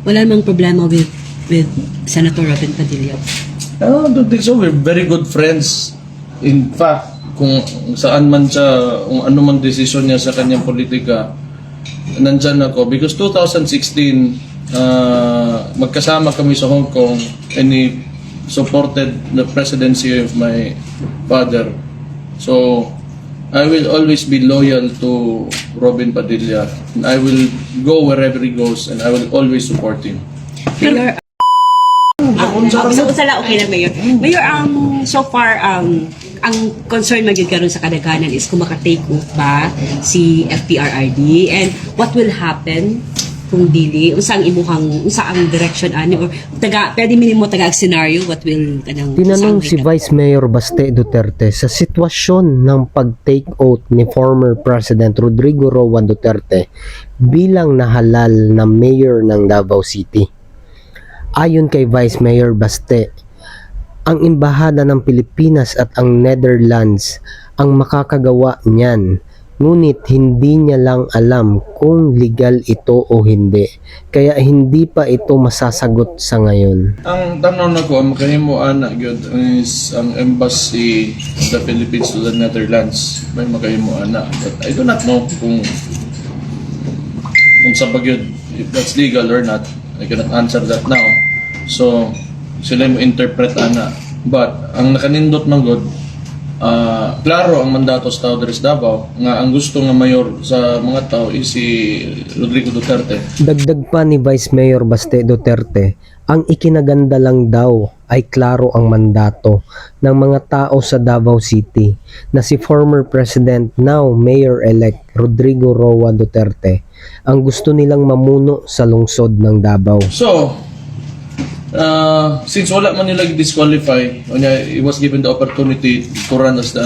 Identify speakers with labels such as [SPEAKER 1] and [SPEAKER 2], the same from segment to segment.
[SPEAKER 1] wala namang problema with Senator Robin Padilla.
[SPEAKER 2] I don't think so. We're very good friends. In fact, kung saan man siya, kung ano man desisyon niya sa kanyang politika, nandyan ako. Because 2016, magkasama kami sa Hong Kong and he supported the presidency of my father. So, I will always be loyal to Robin Padilla. And I will go wherever he goes and I will always support him.
[SPEAKER 1] Mayor, usala okay lang, Mayor. Mayor, so far, ang concern magyud karon sa kadaghanan is kung maka-take off ba si FPRRD and what will happen kung dili, unsa ang direction ani or pwede minimo taga scenario what will kanang
[SPEAKER 3] Tinanong si Vice Mayor Baste Duterte sa sitwasyon ng pag-take oath ni former President Rodrigo Roa Duterte bilang nahalal na mayor ng Davao City. Ayon kay Vice Mayor Baste, ang Embahada ng Pilipinas at ang Netherlands ang makakagawa niyan, ngunit hindi niya lang alam kung legal ito o hindi, kaya hindi pa ito masasagot sa ngayon.
[SPEAKER 2] Ang tanaw na ko, ang makahimuan na gyud is ang embassy of the Philippines to the Netherlands. May makahimuan na. But I do not know kung sa bagyod, if that's legal or not. I cannot answer that now. So, sila mo interpret ana. But, ang nakanindot ng God, klaro ang mandato sa Tao Dres Davao nga ang gusto nga mayor sa mga tao is si Rodrigo Duterte.
[SPEAKER 3] Dagdag pa ni Vice Mayor Baste Duterte, ang ikinaganda lang daw ay klaro ang mandato ng mga tao sa Davao City na si former President, now Mayor-elect Rodrigo Roa Duterte ang gusto nilang mamuno sa lungsod ng Davao.
[SPEAKER 2] So, since wala man nila disqualify, he was given the opportunity to run as the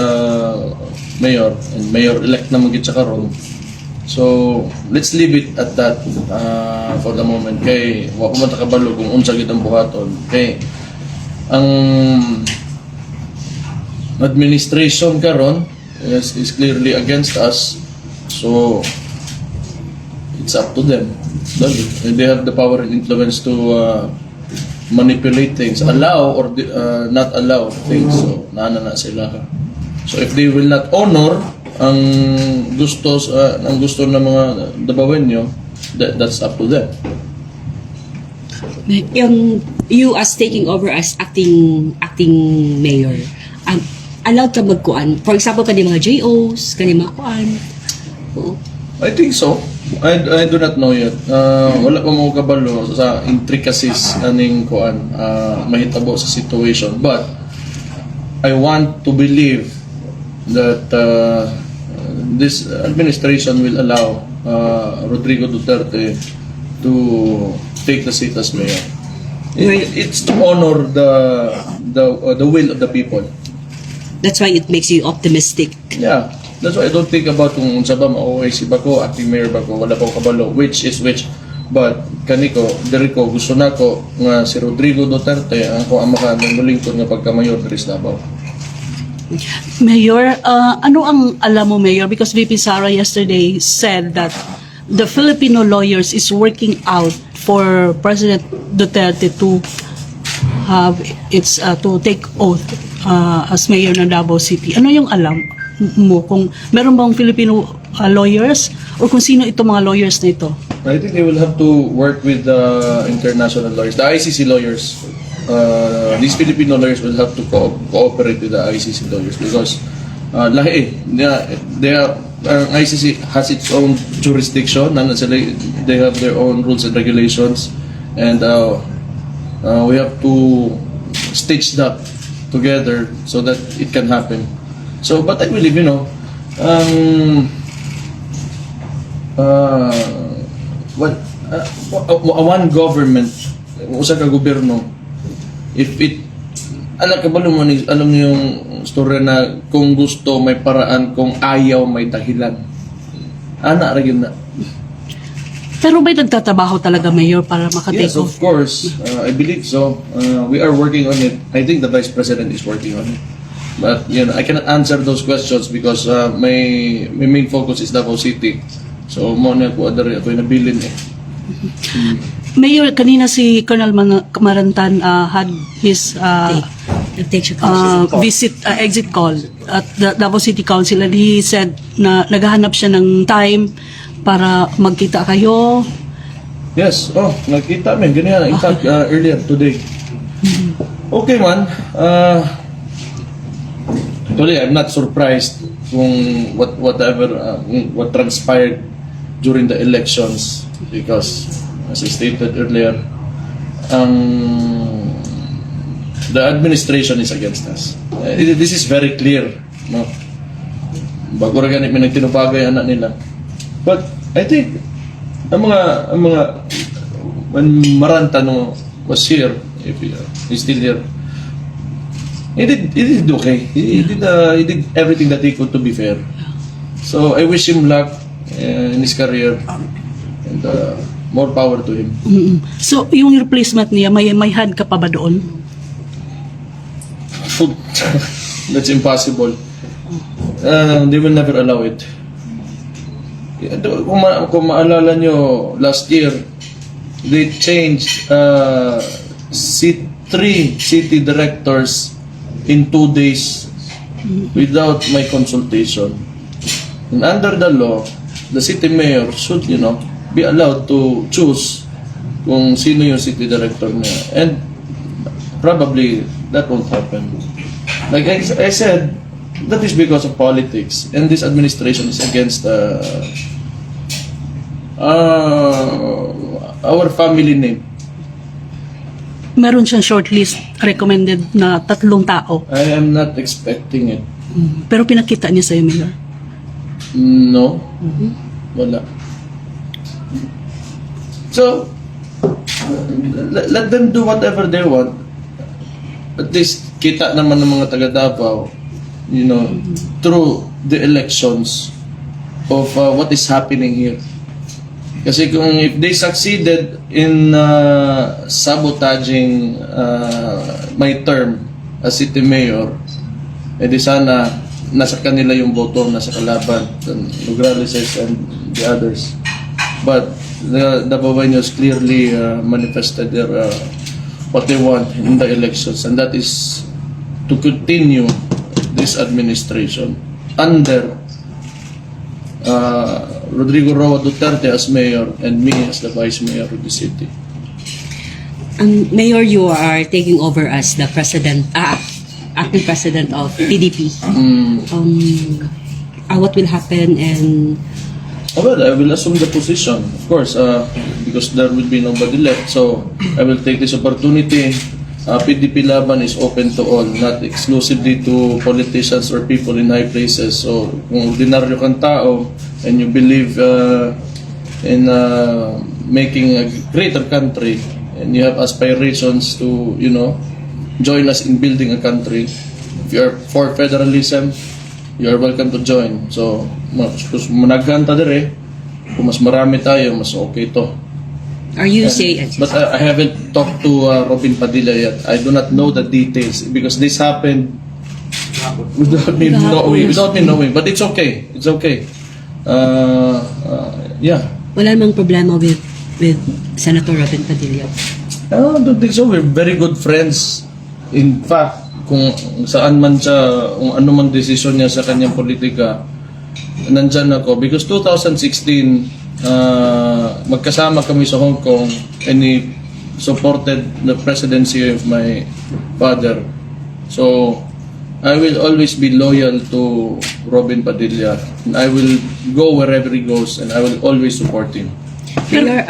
[SPEAKER 2] mayor and mayor-elect na magit sa karon. So, let's leave it at that for the moment. Kay, wa ko man takabalo kung unsa gid ang buhaton. Kay, ang administration karon is clearly against us. So, it's up to them. They have the power and influence to manipulate things, allow or not allow things. So, na sila. So, if they will not honor ang gusto ng mga Davaoenyo, that's up to them.
[SPEAKER 1] You as taking over as acting mayor, allowed ka magkuan, for example kani mga JOs, kani mga kuan.
[SPEAKER 2] I think so. I do not know yet. Wala pa mo kabalo sa intricacies aning kuan mahitabo sa situation, but I want to believe that this administration will allow Rodrigo Duterte to take the seat as mayor. It's to honor the will of the people.
[SPEAKER 1] That's why it makes you optimistic.
[SPEAKER 2] Yeah, that's why I don't think about kung unsa ba ma-OAC ba ko, acting mayor ba ko, wala pa ko kabalo which is which. But kaniko, diri ko gusto nako nga si Rodrigo Duterte ang ko ang makanulingkod nga pagka-mayor diri sa Davao.
[SPEAKER 4] Mayor, ano ang alam mo, Mayor? Because VP Sara yesterday said that the Filipino lawyers is working out for President Duterte to have to take oath as mayor ng Davao City. Ano yung alam mo? Kung meron bang Filipino lawyers or kung sino itong mga lawyers na ito?
[SPEAKER 2] I think they will have to work with the international lawyers, the ICC lawyers. These Filipino lawyers will have to cooperate with the ICC lawyers because ICC has its own jurisdiction and they have their own rules and regulations, and we have to stitch that together so that it can happen. So, but I believe, one government, usa ka gobyerno, if it alam niyo yung story na kung gusto may paraan, kung ayaw may dahilan. Ana ra gyud na.
[SPEAKER 4] Pero ba'y nagtatrabaho talaga, Mayor, para makatake
[SPEAKER 2] Yes, of
[SPEAKER 4] off?
[SPEAKER 2] course. I believe so. We are working on it. I think the Vice President is working on it. But I cannot answer those questions because my main focus is Davao City. So mo na ko adari ako nabilin eh.
[SPEAKER 4] Mayor, kanina si Colonel Marantan had his
[SPEAKER 1] Take siya
[SPEAKER 4] exit call at the Davao City Council, and he said na naghahanap siya ng time para magkita kayo.
[SPEAKER 2] Yes, nakita min ganyan. In fact, earlier today. Okay man. Actually, I'm not surprised kung what transpired during the elections, because as I stated earlier, the administration is against us. This is very clear, no? Bago ra ganit may nagtinupagay anak nila. But I think ang mga when Marantano was here, if he's still here, he did okay. He did everything that he could, to be fair. So I wish him luck in his career, and more power to him.
[SPEAKER 4] So, yung replacement niya, may hand ka pa ba doon?
[SPEAKER 2] That's impossible. They will never allow it. Kung maalala nyo, last year, they changed 3 city directors in 2 days without my consultation. And under the law, the city mayor should, be allowed to choose kung sino yung city director niya. And probably that won't happen. Like I said, that is because of politics, and this administration is against our family name.
[SPEAKER 4] Meron siyang shortlist recommended na 3 tao.
[SPEAKER 2] I am not expecting it.
[SPEAKER 4] Pero pinakita niya sa'yo, Mayor.
[SPEAKER 2] No. Wala. So, let them do whatever they want. At least, kita naman ng mga taga Davao, through the elections of what is happening here. Kasi kung if they succeeded in sabotaging my term as city mayor, edi sana nasa kanila yung boto, nasa kalaban, Nograles and the others. But the Davaoenos clearly manifested their what they want in the elections, and that is to continue this administration under Rodrigo Roa Duterte as mayor and me as the vice mayor of the city.
[SPEAKER 1] Mayor, you are taking over as the acting president of PDP. What will happen, and
[SPEAKER 2] Well, I will assume the position, of course, because there will be nobody left. So I will take this opportunity. PDP Laban is open to all, not exclusively to politicians or people in high places. So kung ordinaryo kang tao and you believe in making a greater country, and you have aspirations to, join us in building a country, if you are for federalism, you are welcome to join. So, managanta dire, kung mas marami tayo, mas okay to.
[SPEAKER 1] are you saying?
[SPEAKER 2] But I haven't talked to Robin Padilla yet. I do not know the details because this happened without me knowing. But it's okay. It's okay. Yeah.
[SPEAKER 1] Wala namang problema with Senator Robin Padilla.
[SPEAKER 2] I don't think so. We're very good friends. In fact, kung saan man siya, kung ano man desisyon niya sa kanyang politika, nandyan ako. Because 2016, magkasama kami sa Hong Kong, and he supported the presidency of my father. So, I will always be loyal to Robin Padilla. And I will go wherever he goes, and I will always support him.
[SPEAKER 1] Mayor,